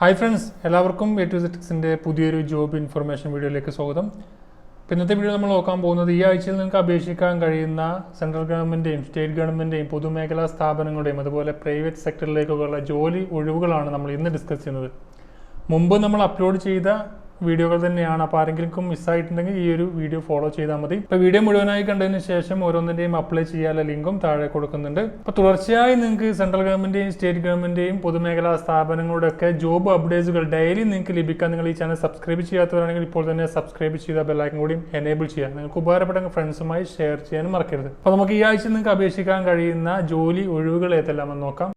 Hi friends, എല്ലാവർക്കും A to സെറ്റിക്സിൻ്റെ പുതിയൊരു job information വീഡിയോയിലേക്ക് സ്വാഗതം. ഇന്നത്തെ വീഡിയോ നമ്മൾ നോക്കാൻ പോകുന്നത് ഈ ആഴ്ചയിൽ നിങ്ങൾക്ക് അപേക്ഷിക്കാൻ കഴിയുന്ന സെൻട്രൽ ഗവൺമെൻറ്റെയും സ്റ്റേറ്റ് ഗവൺമെൻറ്റെയും പൊതുമേഖലാ സ്ഥാപനങ്ങളുടെയും അതുപോലെ പ്രൈവറ്റ് സെക്ടറിലേക്കുള്ള ജോലി ഒഴിവുകളാണ് നമ്മൾ ഇന്ന് ഡിസ്കസ് ചെയ്യുന്നത്. മുമ്പ് നമ്മൾ അപ്ലോഡ് ചെയ്ത വീഡിയോകൾ തന്നെയാണ്. അപ്പോൾ ആരെങ്കിലും മിസ്സായിട്ടുണ്ടെങ്കിൽ ഈ ഒരു വീഡിയോ ഫോളോ ചെയ്താൽ മതി. ഇപ്പോൾ വീഡിയോ മുഴുവനായി കണ്ടതിന് ശേഷം ഓരോന്നിൻ്റെയും അപ്ലൈ ചെയ്യാനുള്ള ലിങ്കും താഴെ കൊടുക്കുന്നുണ്ട്. അപ്പോൾ തുടർച്ചയായി നിങ്ങൾക്ക് സെൻട്രൽ ഗവൺമെൻറ്റെയും സ്റ്റേറ്റ് ഗവൺമെൻറ്റെയും പൊതുമേഖലാ സ്ഥാപനങ്ങളുടെയൊക്കെ ജോബ് അപ്ഡേറ്റ്സുകൾ ഡെയിലി നിങ്ങൾക്ക് ലഭിക്കാൻ നിങ്ങൾ ഈ ചാനൽ സബ്സ്ക്രൈബ് ചെയ്യാത്തവരാണെങ്കിൽ ഇപ്പോൾ തന്നെ സബ്സ്ക്രൈബ് ചെയ്ത ബെല്ലൈക്കൻ കൂടി എനേബിൾ ചെയ്യുക. നിങ്ങൾക്ക് ഉപകാരപ്പെട്ട ഫ്രണ്ട്സുമായി ഷെയർ ചെയ്യാനും മറക്കരുത്. അപ്പോൾ നമുക്ക് ഈ ആഴ്ച നിങ്ങൾക്ക് അപേക്ഷിക്കാൻ കഴിയുന്ന ജോലി ഒഴിവുകൾ ഏതെല്ലാമെന്ന് നോക്കാം.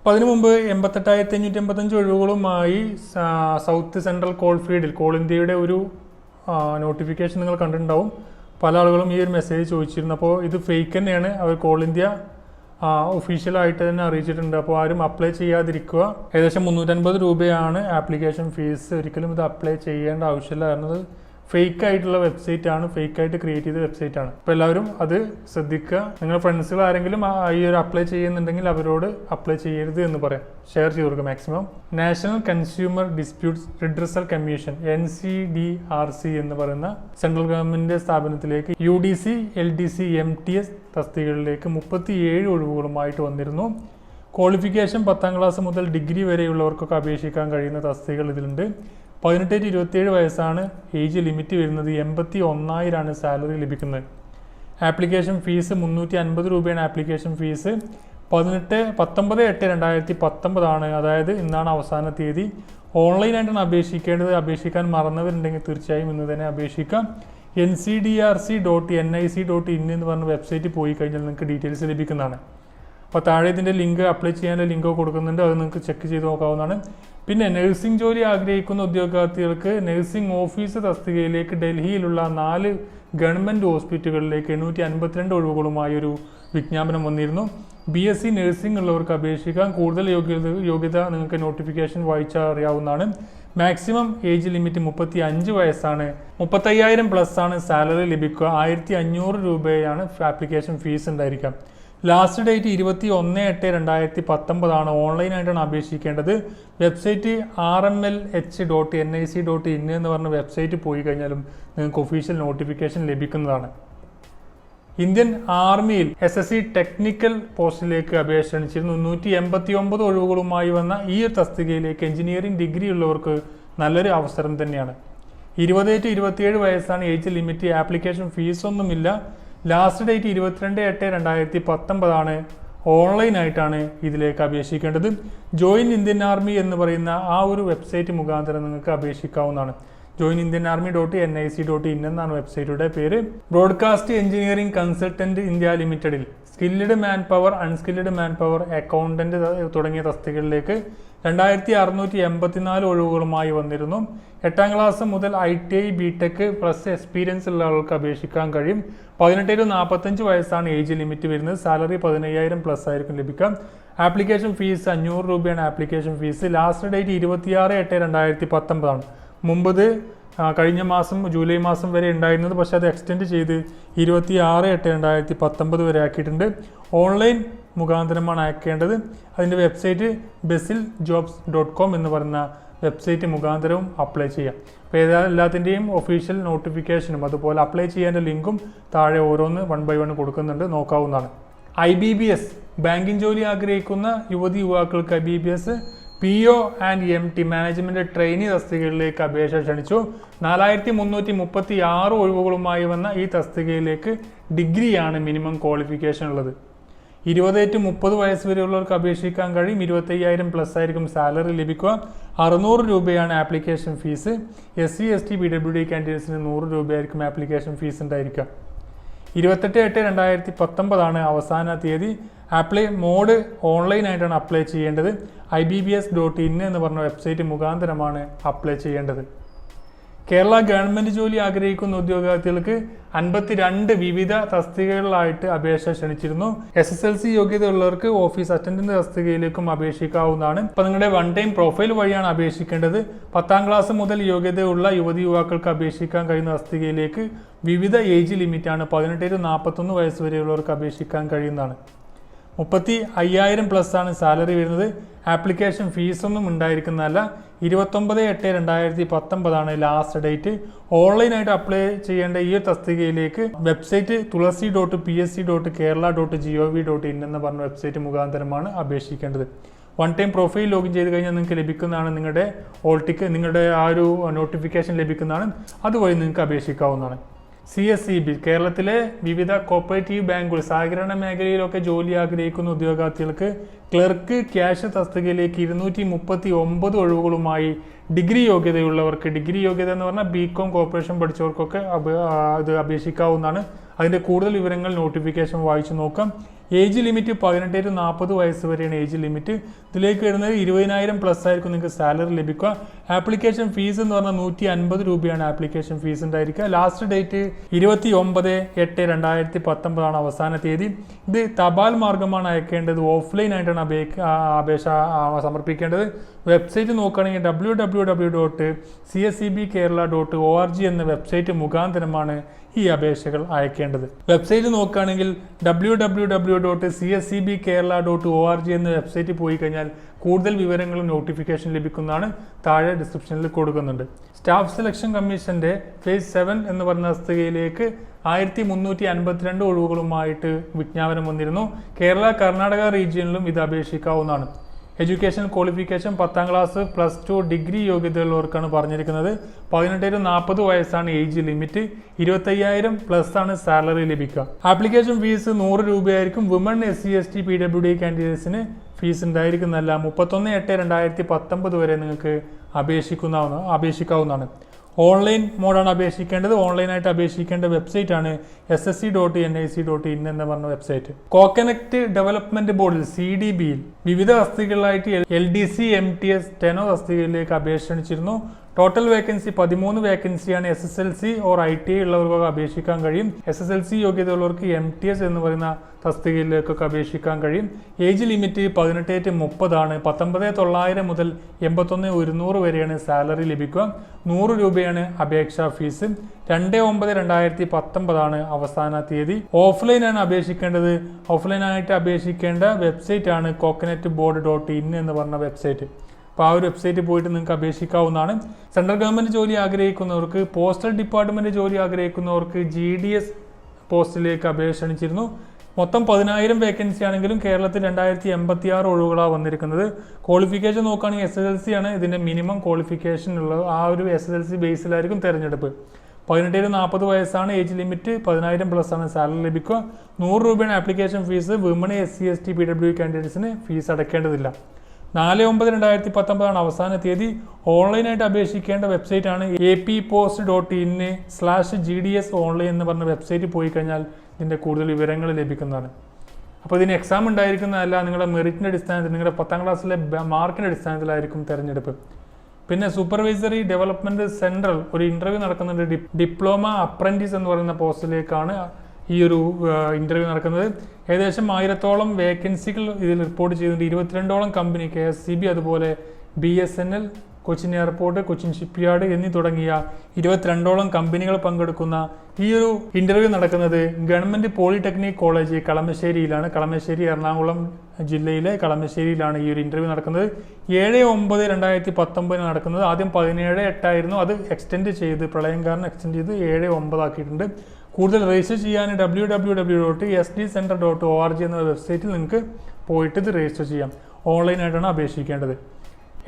അപ്പോൾ അതിനു മുമ്പ് 88,585 ഒഴിവുകളുമായി സൗത്ത് സെൻട്രൽ കോൾഫീൽഡിൽ കോൾ ഇന്ത്യയുടെ ഒരു നോട്ടിഫിക്കേഷൻ നിങ്ങൾ കണ്ടിട്ടുണ്ടാവും. പല ആളുകളും ഈ ഒരു മെസ്സേജ് ചോദിച്ചിരുന്നു. അപ്പോൾ ഇത് ഫേക്ക് തന്നെയാണ്. അവർ കോൾ ഇന്ത്യ ഒഫീഷ്യലായിട്ട് തന്നെ അറിയിച്ചിട്ടുണ്ട്. അപ്പോൾ ആരും അപ്ലൈ ചെയ്യാതിരിക്കുക. ഏകദേശം 350 രൂപയാണ് ആപ്ലിക്കേഷൻ ഫീസ്. ഒരിക്കലും ഇത് അപ്ലൈ ചെയ്യേണ്ട ആവശ്യമില്ല. കാരണം ഫേക്ക് ആയിട്ടുള്ള വെബ്സൈറ്റ് ആണ്, ഫേക്ക് ആയിട്ട് ക്രിയേറ്റ് ചെയ്ത വെബ്സൈറ്റ് ആണ്. അപ്പോൾ എല്ലാവരും അത് ശ്രദ്ധിക്കുക. നിങ്ങളുടെ ഫ്രണ്ട്സുകൾ ആരെങ്കിലും ഈ ഒരു അപ്ലൈ ചെയ്യുന്നുണ്ടെങ്കിൽ അവരോട് അപ്ലൈ ചെയ്യരുത് എന്ന് പറയാം. ഷെയർ ചെയ്ത് കൊടുക്കുക maximum. National consumer disputes redressal commission NCDRC എന്ന് പറയുന്ന സെൻട്രൽ ഗവൺമെന്റ് സ്ഥാപനത്തിലേക്ക് UDC, LDC, MTS തസ്തികകളിലേക്ക് 37 ഒഴിവുകളുമായിട്ട് വന്നിരുന്നു. ക്വാളിഫിക്കേഷൻ 10ാം ക്ലാസ് മുതൽ ഡിഗ്രി വരെയുള്ളവർക്കൊക്കെ അപേക്ഷിക്കാൻ കഴിയുന്ന തസ്തികകൾ ഇതിലുണ്ട്. 18-27 വയസ്സാണ് ഏജ് ലിമിറ്റ് വരുന്നത്. 81,000 സാലറി ലഭിക്കുന്നത്. ആപ്ലിക്കേഷൻ ഫീസ് 350 രൂപയാണ് ആപ്ലിക്കേഷൻ ഫീസ്. 19/8/2019 അതായത് ഇന്നാണ് അവസാന തീയതി. ഓൺലൈനായിട്ടാണ് അപേക്ഷിക്കേണ്ടത്. അപേക്ഷിക്കാൻ മറന്നവരുണ്ടെങ്കിൽ തീർച്ചയായും ഇന്ന് തന്നെ അപേക്ഷിക്കാം. ncdrc.nic.in എന്ന് പറഞ്ഞ വെബ്സൈറ്റിൽ പോയി കഴിഞ്ഞാൽ നിങ്ങൾക്ക് ഡീറ്റെയിൽസ് ലഭിക്കുന്നതാണ്. അപ്പോൾ താഴെ ഇതിൻ്റെ ലിങ്ക് അപ്ലൈ ചെയ്യാനുള്ള ലിങ്ക് കൊടുക്കുന്നുണ്ട്. അത് നിങ്ങൾക്ക് ചെക്ക് ചെയ്ത് നോക്കാവുന്നതാണ്. പിന്നെ നഴ്സിംഗ് ജോലി ആഗ്രഹിക്കുന്ന ഉദ്യോഗാർത്ഥികൾക്ക് നഴ്സിംഗ് ഓഫീസ് തസ്തികയിലേക്ക് ഡൽഹിയിലുള്ള 4 ഗവൺമെൻറ് ഹോസ്പിറ്റലുകളിലേക്ക് 852 ഒഴിവുകളുമായി ഒരു വിജ്ഞാപനം വന്നിരുന്നു. BSc നഴ്സിംഗ് ഉള്ളവർക്ക് അപേക്ഷിക്കാൻ. കൂടുതൽ യോഗ്യത നിങ്ങൾക്ക് നോട്ടിഫിക്കേഷൻ വായിച്ചാൽ അറിയാവുന്നതാണ്. മാക്സിമം ഏജ് ലിമിറ്റ് 35 വയസ്സാണ്. 35,000 പ്ലസ് ആണ് സാലറി ലഭിക്കുക. 1,500 രൂപയാണ് ആപ്ലിക്കേഷൻ ഫീസ് ഉണ്ടായിരിക്കാം. Last date 21/8/2019 ഓൺലൈനായിട്ടാണ് അപേക്ഷിക്കേണ്ടത്. വെബ്സൈറ്റ് rmlh.nic.in എന്ന് പറഞ്ഞ വെബ്സൈറ്റ് പോയി കഴിഞ്ഞാലും നിങ്ങൾക്ക് ഒഫീഷ്യൽ നോട്ടിഫിക്കേഷൻ ലഭിക്കുന്നതാണ്. ഇന്ത്യൻ ആർമിയിൽ SSC ടെക്നിക്കൽ പോസ്റ്റിലേക്ക് അപേക്ഷ ക്ഷണിച്ചിരുന്നു. 389 ഒഴിവുകളുമായി വന്ന ഈ തസ്തികയിലേക്ക് എഞ്ചിനീയറിംഗ് ഡിഗ്രി ഉള്ളവർക്ക് നല്ലൊരു അവസരം തന്നെയാണ്. 20-27 വയസ്സാണ് ഏജ് ലിമിറ്റ്. ആപ്ലിക്കേഷൻ ഫീസൊന്നുമില്ല. ലാസ്റ്റ് ഡേറ്റ് 22/8/2019 ഓൺലൈനായിട്ടാണ് ഇതിലേക്ക് അപേക്ഷിക്കേണ്ടത്. ജോയിൻ ഇന്ത്യൻ ആർമി എന്ന് പറയുന്ന ആ ഒരു വെബ്സൈറ്റ് മുഖാന്തരം നിങ്ങൾക്ക് അപേക്ഷിക്കാവുന്നതാണ്. ജോയിൻ ഇന്ത്യൻ ആർമി.nic.in എന്നാണ് വെബ്സൈറ്റിയുടെ പേര്. ബ്രോഡ്കാസ്റ്റ് എഞ്ചിനീയറിംഗ് കൺസൾട്ടന്റ് ഇന്ത്യ ലിമിറ്റഡിൽ skilled man power, unskilled man power, accountant തുടങ്ങിയ തസ്തികകളിലേക്ക് 2,684 ഒഴിവുകളുമായി വന്നിരുന്നു. 8ാം ക്ലാസ് മുതൽ ITI, BTech പ്ലസ് എക്സ്പീരിയൻസ് ഉള്ള ആൾക്ക് അപേക്ഷിക്കാൻ കഴിയും. 18-45 വയസ്സാണ് ഏജ് ലിമിറ്റ് വരുന്നത്. സാലറി 15,000 പ്ലസ് ആയിരിക്കും ലഭിക്കാം. ആപ്ലിക്കേഷൻ ഫീസ് 500 രൂപയാണ് ആപ്ലിക്കേഷൻ ഫീസ്. ലാസ്റ്റ് ഡേറ്റ് 26/8/2019 മുമ്പത് കഴിഞ്ഞ മാസം ജൂലൈ മാസം വരെ ഉണ്ടായിരുന്നത്. പക്ഷേ അത് എക്സ്റ്റെൻഡ് ചെയ്ത് 26/8/2019 വരെ ആക്കിയിട്ടുണ്ട്. ഓൺലൈൻ മുഖാന്തരമാണ് അയക്കേണ്ടത്. അതിൻ്റെ വെബ്സൈറ്റ് basilJobs.com എന്ന് പറയുന്ന വെബ്സൈറ്റ് മുഖാന്തരവും അപ്ലൈ ചെയ്യാം. അപ്പോൾ എല്ലാത്തിൻ്റെയും ഒഫീഷ്യൽ നോട്ടിഫിക്കേഷനും അതുപോലെ അപ്ലൈ ചെയ്യേണ്ട ലിങ്കും താഴെ ഓരോന്ന് 1 by 1 കൊടുക്കുന്നുണ്ട്, നോക്കാവുന്നതാണ്. IBBS ബാങ്കിങ് ജോലി ആഗ്രഹിക്കുന്ന യുവാക്കൾക്ക് IBBS PO and MT management trainee തസ്തികകളിലേക്ക് അപേക്ഷ ക്ഷണിച്ചു. 4,336 ഒഴിവുകളുമായി വന്ന ഈ തസ്തികയിലേക്ക് ഡിഗ്രിയാണ് മിനിമം ക്വാളിഫിക്കേഷൻ ഉള്ളത്. 20-30 വയസ്സ് വരെയുള്ളവർക്ക് അപേക്ഷിക്കാൻ കഴിയും. 25,000 പ്ലസ് ആയിരിക്കും സാലറി ലഭിക്കുക. 600 രൂപയാണ് application fees. SC ST PWD കാൻഡിഡേറ്റ്സിന് 100 രൂപയായിരിക്കും ആപ്ലിക്കേഷൻ ഫീസ് ഉണ്ടായിരിക്കുക. 28/8/2019 അവസാന തീയതി. അപ്ലൈ മോഡ് ഓൺലൈനായിട്ടാണ് അപ്ലൈ ചെയ്യേണ്ടത്. IBBS.in എന്ന് പറഞ്ഞ വെബ്സൈറ്റ് മുഖാന്തരമാണ് അപ്ലൈ ചെയ്യേണ്ടത്. കേരള ഗവൺമെന്റ് ജോലി ആഗ്രഹിക്കുന്ന ഉദ്യോഗാർത്ഥികൾക്ക് 52 വിവിധ തസ്തികകളിലായിട്ട് അപേക്ഷ ക്ഷണിച്ചിരുന്നു. SSLC യോഗ്യതയുള്ളവർക്ക് ഓഫീസ് അറ്റൻഡന്റ് തസ്തികയിലേക്കും അപേക്ഷിക്കാവുന്നതാണ്. ഇപ്പൊ നിങ്ങളുടെ വൺ ടൈം പ്രൊഫൈൽ വഴിയാണ് അപേക്ഷിക്കേണ്ടത്. 10ാം ക്ലാസ് മുതൽ യോഗ്യതയുള്ള യുവതി യുവാക്കൾക്ക് അപേക്ഷിക്കാൻ കഴിയുന്ന തസ്തികയിലേക്ക് വിവിധ ഏജ് ലിമിറ്റാണ്. 18-41 വയസ്സ് വരെയുള്ളവർക്ക് അപേക്ഷിക്കാൻ കഴിയുന്നതാണ്. 35,000 പ്ലസ് ആണ് സാലറി വരുന്നത്. ആപ്ലിക്കേഷൻ ഫീസൊന്നും ഉണ്ടായിരിക്കുന്നതല്ല. 29/8/2019 ലാസ്റ്റ് ഡേറ്റ്. ഓൺലൈനായിട്ട് അപ്ലൈ ചെയ്യേണ്ട ഈ തസ്തികയിലേക്ക് വെബ്സൈറ്റ് tulasi.psc.kerala.gov.in എന്ന് പറഞ്ഞ വെബ്സൈറ്റ് മുഖാന്തരമാണ് അപേക്ഷിക്കേണ്ടത്. വൺ ടൈം പ്രൊഫൈൽ ലോഗിൻ ചെയ്ത് കഴിഞ്ഞാൽ നിങ്ങൾക്ക് ലഭിക്കുന്നതാണ് നിങ്ങളുടെ ഓൾട്ടിക്ക്, നിങ്ങളുടെ ആ ഒരു നോട്ടിഫിക്കേഷൻ ലഭിക്കുന്നതാണ്. അതുവഴി നിങ്ങൾക്ക് അപേക്ഷിക്കാവുന്നതാണ്. CSEB കേരളത്തിലെ വിവിധ കോപ്പറേറ്റീവ് ബാങ്കുകൾ, സഹകരണ മേഖലയിലൊക്കെ ജോലി ആഗ്രഹിക്കുന്ന ഉദ്യോഗാർത്ഥികൾക്ക് ക്ലർക്ക് ക്യാഷ് തസ്തികയിലേക്ക് 239 ഒഴിവുകളുമായി ഡിഗ്രി യോഗ്യതയുള്ളവർക്ക്, ഡിഗ്രി യോഗ്യത എന്ന് പറഞ്ഞാൽ BCom കോർപ്പറേഷൻ പഠിച്ചവർക്കൊക്കെ ഇത് അപേക്ഷിക്കാവുന്നതാണ്. അതിൻ്റെ കൂടുതൽ വിവരങ്ങൾ നോട്ടിഫിക്കേഷൻ വായിച്ചു നോക്കാം. ഏജ് ലിമിറ്റ് 18-40 വയസ്സ് വരെയാണ് ഏജ് ലിമിറ്റ്. ഇതിലേക്ക് വരുന്നത് 20,000 പ്ലസ് ആയിരിക്കും നിങ്ങൾക്ക് സാലറി ലഭിക്കുക. ആപ്ലിക്കേഷൻ ഫീസ് എന്ന് പറഞ്ഞാൽ 150 രൂപയാണ് ആപ്ലിക്കേഷൻ ഫീസ് ഉണ്ടായിരിക്കുക. ലാസ്റ്റ് ഡേറ്റ് 29/8/2019 അവസാന തീയതി. ഇത് തപാൽ മാർഗമാണ് അയക്കേണ്ടത്. ഓഫ്ലൈൻ ആയിട്ടാണ് അപേക്ഷ സമർപ്പിക്കേണ്ടത്. വെബ്സൈറ്റ് നോക്കുകയാണെങ്കിൽ www.csebkerala.org എന്ന വെബ്സൈറ്റ് മുഖാന്തരമാണ് ഈ അപേക്ഷകൾ അയക്കേണ്ടത്. വെബ്സൈറ്റ് നോക്കുകയാണെങ്കിൽ www.csebkerala.org എന്ന വെബ്സൈറ്റ് പോയി കഴിഞ്ഞാൽ കൂടുതൽ വിവരങ്ങളും നോട്ടിഫിക്കേഷൻ ലഭിക്കുന്നതാണ്. താഴെ ഡിസ്ക്രിപ്ഷനിൽ കൊടുക്കുന്നുണ്ട്. സ്റ്റാഫ് സെലക്ഷൻ കമ്മീഷന്റെ ഫേസ് 7 എന്ന് പറഞ്ഞ തസ്തികയിലേക്ക് 1352 ഒഴിവുകളുമായിട്ട് വിജ്ഞാപനം വന്നിരുന്നു. കേരള കർണാടക റീജിയനിലും ഇത് അപേക്ഷിക്കാവുന്നതാണ്. എഡ്യൂക്കേഷൻ ക്വാളിഫിക്കേഷൻ 10ാം ക്ലാസ് +2 ഡിഗ്രി യോഗ്യതയുള്ളവർക്കാണ് പറഞ്ഞിരിക്കുന്നത്. 18-40 വയസ്സാണ് ഏജ് ലിമിറ്റ്. 25,000 പ്ലസ് ആണ് സാലറി ലഭിക്കുക. ആപ്ലിക്കേഷൻ ഫീസ് 100 രൂപയായിരിക്കും. വുമൺ SC/ST PWD കാൻഡിഡേറ്റ്സിന് ഫീസ് ഉണ്ടായിരിക്കുന്നതല്ല. 31/8/2019 വരെ നിങ്ങൾക്ക് അപേക്ഷിക്കാവുന്നതാണ്. ഓൺലൈൻ മോഡാണ് അപേക്ഷിക്കേണ്ടത്. ഓൺലൈനായിട്ട് അപേക്ഷിക്കേണ്ട വെബ്സൈറ്റ് ആണ് ssc.nic.in എന്ന് പറഞ്ഞ വെബ്സൈറ്റ്. കോക്കനക്ട് ഡെവലപ്മെന്റ് ബോർഡിൽ CDBയിൽ വിവിധ തസ്തികകളിലായിട്ട് LDC MTS സ്റ്റെനോ തസ്തികയിലേക്ക് അപേക്ഷ ക്ഷണിച്ചിരുന്നു. ടോട്ടൽ വേക്കൻസി 13 വേക്കൻസിയാണ്. SSLC ഓർ ITI ഉള്ളവർക്കൊക്കെ അപേക്ഷിക്കാൻ കഴിയും. SSLC യോഗ്യതയുള്ളവർക്ക് MTS എന്ന് പറയുന്ന തസ്തികയിലേക്കൊക്കെ അപേക്ഷിക്കാൻ കഴിയും. ഏജ് ലിമിറ്റ് 18-30 ആണ്. 19,900 മുതൽ 81,100 വരെയാണ് സാലറി ലഭിക്കുക. 100 രൂപയാണ് അപേക്ഷാ ഫീസ്. 2/9/2019 അവസാന തീയതി. ഓഫ്ലൈനാണ് അപേക്ഷിക്കേണ്ടത്. ഓഫ്ലൈനായിട്ട് അപേക്ഷിക്കേണ്ട വെബ്സൈറ്റ് ആണ് coconutboard.in എന്ന് പറഞ്ഞ വെബ്സൈറ്റ്. അപ്പോൾ ആ ഒരു വെബ്സൈറ്റിൽ പോയിട്ട് നിങ്ങൾക്ക് അപേക്ഷിക്കാവുന്നതാണ്. സെൻട്രൽ ഗവൺമെൻറ് ജോലി ആഗ്രഹിക്കുന്നവർക്ക്, പോസ്റ്റൽ ഡിപ്പാർട്ട്മെൻറ്റ് ജോലി ആഗ്രഹിക്കുന്നവർക്ക് GDS പോസ്റ്റിലേക്ക് അപേക്ഷ ക്ഷണിച്ചിരുന്നു. മൊത്തം 10,000 വേക്കൻസി ആണെങ്കിലും കേരളത്തിൽ 2086 ഒഴിവുകളാണ് വന്നിരിക്കുന്നത്. ക്വാളിഫിക്കേഷൻ നോക്കുകയാണെങ്കിൽ SSLC ആണ് ഇതിൻ്റെ മിനിമം ക്വാളിഫിക്കേഷൻ ഉള്ളത്. ആ ഒരു SSLC ബേസിലായിരിക്കും തിരഞ്ഞെടുപ്പ്. 18-40 വയസ്സാണ് ഏജ് ലിമിറ്റ്. 10,000 പ്ലസ് ആണ് സാലറി ലഭിക്കുക. 100 രൂപയാണ് application fees. Woman SC/ST PWD കാൻഡിഡേറ്റ്സിന് ഫീസ് അടയ്ക്കേണ്ടതില്ല. 4/9/2019 അവസാന തീയതി. ഓൺലൈനായിട്ട് അപേക്ഷിക്കേണ്ട വെബ്സൈറ്റ് ആണ് appost.in/GDS ഓൺലൈൻ എന്ന് പറഞ്ഞ വെബ്സൈറ്റിൽ പോയി കഴിഞ്ഞാൽ ഇതിൻ്റെ കൂടുതൽ വിവരങ്ങൾ ലഭിക്കുന്നതാണ്. അപ്പോൾ ഇതിന് എക്സാം ഉണ്ടായിരിക്കുന്നതല്ല. നിങ്ങളുടെ മെറിറ്റിൻ്റെ അടിസ്ഥാനത്തിൽ, നിങ്ങളുടെ 10ാം ക്ലാസ്സിലെ മാർക്കിൻ്റെ അടിസ്ഥാനത്തിലായിരിക്കും തിരഞ്ഞെടുപ്പ്. പിന്നെ സൂപ്പർവൈസറി ഡെവലപ്മെൻറ്റ് സെൻട്രൽ ഒരു ഇൻ്റർവ്യൂ നടക്കുന്നുണ്ട്. ഡിപ്ലോമ അപ്രൻറ്റീസ് എന്ന് പറയുന്ന പോസ്റ്റിലേക്കാണ് ഈ ഒരു ഇൻ്റർവ്യൂ നടക്കുന്നത്. ഏകദേശം 1000ഓളം വേക്കൻസികൾ ഇതിൽ റിപ്പോർട്ട് ചെയ്തിട്ടുണ്ട്. 22ഓളം കമ്പനി, KSCB, അതുപോലെ BSNL, Cochin airport, Cochin shipyard എന്നീ തുടങ്ങിയ 22ഓളം കമ്പനികൾ പങ്കെടുക്കുന്ന ഈ ഒരു ഇൻ്റർവ്യൂ നടക്കുന്നത് ഗവൺമെൻറ് പോളിടെക്നിക് കോളേജ് കളമശ്ശേരിയിലാണ്. കളമശ്ശേരി എറണാകുളം ജില്ലയിലെ കളമശ്ശേരിയിലാണ് ഈ ഒരു ഇൻ്റർവ്യൂ നടക്കുന്നത്. 7/9/2019 നടക്കുന്നത്. ആദ്യം 17/8 ആയിരുന്നു. അത് എക്സ്റ്റെൻഡ് ചെയ്ത്, പ്രളയം കാരണം എക്സ്റ്റെൻഡ് ചെയ്ത് 7/9 ആക്കിയിട്ടുണ്ട്. കൂടുതൽ രജിസ്റ്റർ ചെയ്യാൻ www.sdcenter.org എന്ന വെബ്സൈറ്റിൽ നിങ്ങൾക്ക് പോയിട്ട് ഇത് രജിസ്റ്റർ ചെയ്യാം. ഓൺലൈനായിട്ടാണ് അപേക്ഷിക്കേണ്ടത്.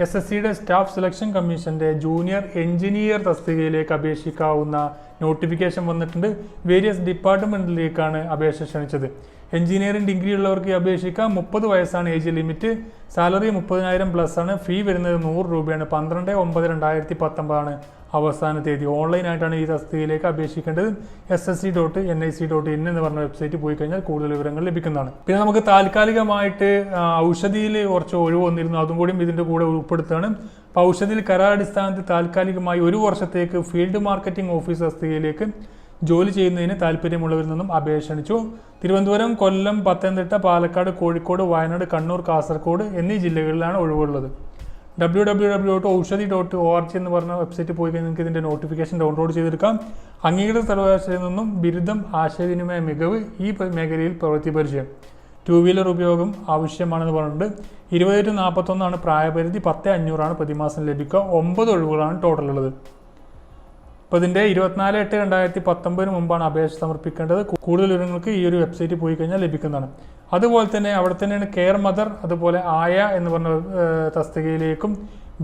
SSCയുടെ സ്റ്റാഫ് സെലക്ഷൻ കമ്മീഷന്റെ ജൂനിയർ എഞ്ചിനീയർ തസ്തികയിലേക്ക് അപേക്ഷിക്കാവുന്ന നോട്ടിഫിക്കേഷൻ വന്നിട്ടുണ്ട്. വേരിയസ് ഡിപ്പാർട്ട്മെന്റിലേക്കാണ് അപേക്ഷ ക്ഷണിച്ചത്. എഞ്ചിനീയറിംഗ് ഡിഗ്രി ഉള്ളവർക്ക് അപേക്ഷിക്കാം. 30 വയസ്സാണ് ഏജ് ലിമിറ്റ്. സാലറി 30,000 പ്ലസ് ആണ്. ഫീ വരുന്നത് 100 രൂപയാണ്. 12/9/2019 അവസാന തീയതി. ഓൺലൈനായിട്ടാണ് ഈ തസ്തികയിലേക്ക് അപേക്ഷിക്കേണ്ടത്. ssc.nic.in എന്ന് പറഞ്ഞ വെബ്സൈറ്റിൽ പോയി കഴിഞ്ഞാൽ കൂടുതൽ വിവരങ്ങൾ ലഭിക്കുന്നതാണ്. പിന്നെ നമുക്ക് താൽക്കാലികമായിട്ട് ഔഷധിയിൽ കുറച്ച് ഒഴിവ് വന്നിരുന്നു, അതും കൂടി ഇതിൻ്റെ കൂടെ ഉൾപ്പെടുത്തുകയാണ്. അപ്പോൾ ഔഷധിയിൽ കരാറടിസ്ഥാനത്തിൽ താൽക്കാലികമായി 1 വർഷത്തേക്ക് ഫീൽഡ് മാർക്കറ്റിംഗ് ഓഫീസ് തസ്തികയിലേക്ക് ജോലി ചെയ്യുന്നതിന് താല്പര്യമുള്ളവരിൽ നിന്നും അപേക്ഷ ക്ഷണിച്ചു. തിരുവനന്തപുരം, കൊല്ലം, പത്തനംതിട്ട, പാലക്കാട്, കോഴിക്കോട്, വയനാട്, കണ്ണൂർ, കാസർഗോഡ് എന്നീ ജില്ലകളിലാണ് ഒഴിവുള്ളത്. www.aushadhi.org എന്ന് പറഞ്ഞ വെബ്സൈറ്റിൽ പോയി കഴിഞ്ഞാൽ നിങ്ങൾക്ക് ഇതിൻ്റെ നോട്ടിഫിക്കേഷൻ ഡൗൺലോഡ് ചെയ്തെടുക്കാം. അംഗീകൃത സർവകലാശാലയിൽ നിന്നും ബിരുദം, ആശയവിനിമയ മികവ്, ഈ മേഖലയിൽ പ്രവൃത്തി പരിചയം, 2 വീലർ ഉപയോഗം ആവശ്യമാണെന്ന് പറഞ്ഞിട്ടുണ്ട്. 20 to 41 പ്രായപരിധി, 10,500 പ്രതിമാസം ലഭിക്കുക. 9 ഒഴിവുകളാണ് ടോട്ടൽ ഉള്ളത്. അപ്പോൾ ഇതിൻ്റെ 24/8/2019 മുമ്പാണ് അപേക്ഷ സമർപ്പിക്കേണ്ടത്. കൂടുതൽ വിവരങ്ങൾക്ക് ഈ ഒരു വെബ്സൈറ്റിൽ പോയി കഴിഞ്ഞാൽ ലഭിക്കുന്നതാണ്. അതുപോലെ തന്നെ അവിടെ തന്നെയാണ് കെയർ മദർ, അതുപോലെ ആയ എന്ന് പറഞ്ഞ തസ്തികയിലേക്കും,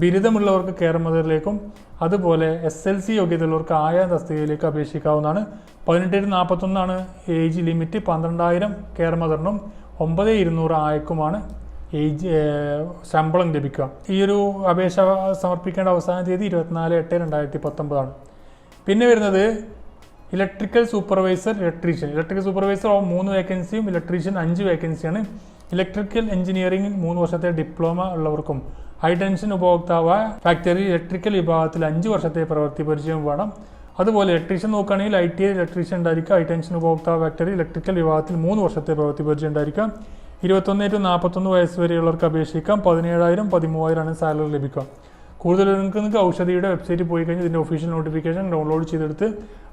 ബിരുദമുള്ളവർക്ക് കെയർ മദറിലേക്കും, അതുപോലെ SLC യോഗ്യതയുള്ളവർക്ക് ആയ തസ്തികയിലേക്ക് അപേക്ഷിക്കാവുന്നതാണ്. 18 to 41 ഏജ് ലിമിറ്റ്. 12,000 കെയർ മദറിനും 9,200 ആയക്കുമാണ് ശമ്പളം ലഭിക്കുക. ഈ ഒരു അപേക്ഷ സമർപ്പിക്കേണ്ട അവസാന തീയതി 24/8/2019. പിന്നെ വരുന്നത് electrical supervisor, electrician. Electrical supervisor 3 വേക്കൻസിയും ഇലക്ട്രീഷ്യൻ 5 വേക്കൻസിയാണ്. ഇലക്ട്രിക്കൽ എഞ്ചിനീയറിംഗിൽ 3 വർഷത്തെ ഡിപ്ലോമ ഉള്ളവർക്കും ഹൈടെൻഷൻ ഉപഭോക്താവായ ഫാക്ടറി ഇലക്ട്രിക്കൽ വിഭാഗത്തിൽ 5 വർഷത്തെ പ്രവൃത്തി പരിചയം വേണം. അതുപോലെ ഇലക്ട്രീഷ്യൻ നോക്കുകയാണെങ്കിൽ ITI ഇലക്ട്രീഷ്യൻ ഉണ്ടായിരിക്കുക. ഹൈടെൻഷൻ ഉപഭോക്താവ് ഫാക്ടറി ഇലക്ട്രിക്കൽ വിഭാഗത്തിൽ 3 വർഷത്തെ പ്രവൃത്തി പരിചയം ഉണ്ടായിരിക്കാം. 21 to 41 വയസ്സ് വരെയുള്ളവർക്ക് അപേക്ഷിക്കാം. 17,000 13,000 സാലറി ലഭിക്കുക. കൂടുതൽ നിങ്ങൾക്ക് ഔഷധിയുടെ വെബ്സൈറ്റിൽ പോയി കഴിഞ്ഞാൽ ഇതിൻ്റെ ഒഫീഷ്യൽ നോട്ടിഫിക്കേഷൻ ഡൗൺലോഡ് ചെയ്തെടുത്ത്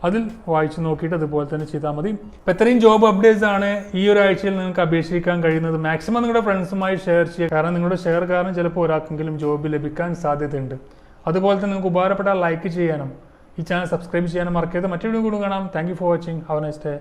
അതിൽ വായിച്ച് നോക്കിയിട്ട് അതുപോലെ തന്നെ ചെയ്താൽ മതി. അപ്പോൾ ഇത്രയും ജോബ് അപ്ഡേറ്റ്സ് ആണ് ഈ ഒരു ആഴ്ചയിൽ നിങ്ങൾക്ക് അപേക്ഷിക്കാൻ കഴിയുന്നത്. മാക്സിമം നിങ്ങളുടെ ഫ്രണ്ട്സുമായി ഷെയർ ചെയ്യുക, കാരണം നിങ്ങളുടെ ഷെയർ കാരണം ചിലപ്പോൾ ഒരാൾക്കെങ്കിലും ജോബ് ലഭിക്കാൻ സാധ്യതയുണ്ട്. അതുപോലെ തന്നെ നിങ്ങൾക്ക് ഉപകാരപ്പെട്ടാൽ ലൈക്ക് ചെയ്യാനും ഈ ചാനൽ സബ്സ്ക്രൈബ് ചെയ്യാനും മറക്കരുത്. മറ്റൊരു വീഡിയോ കാണാം. Thank you for watching. Have A nice day.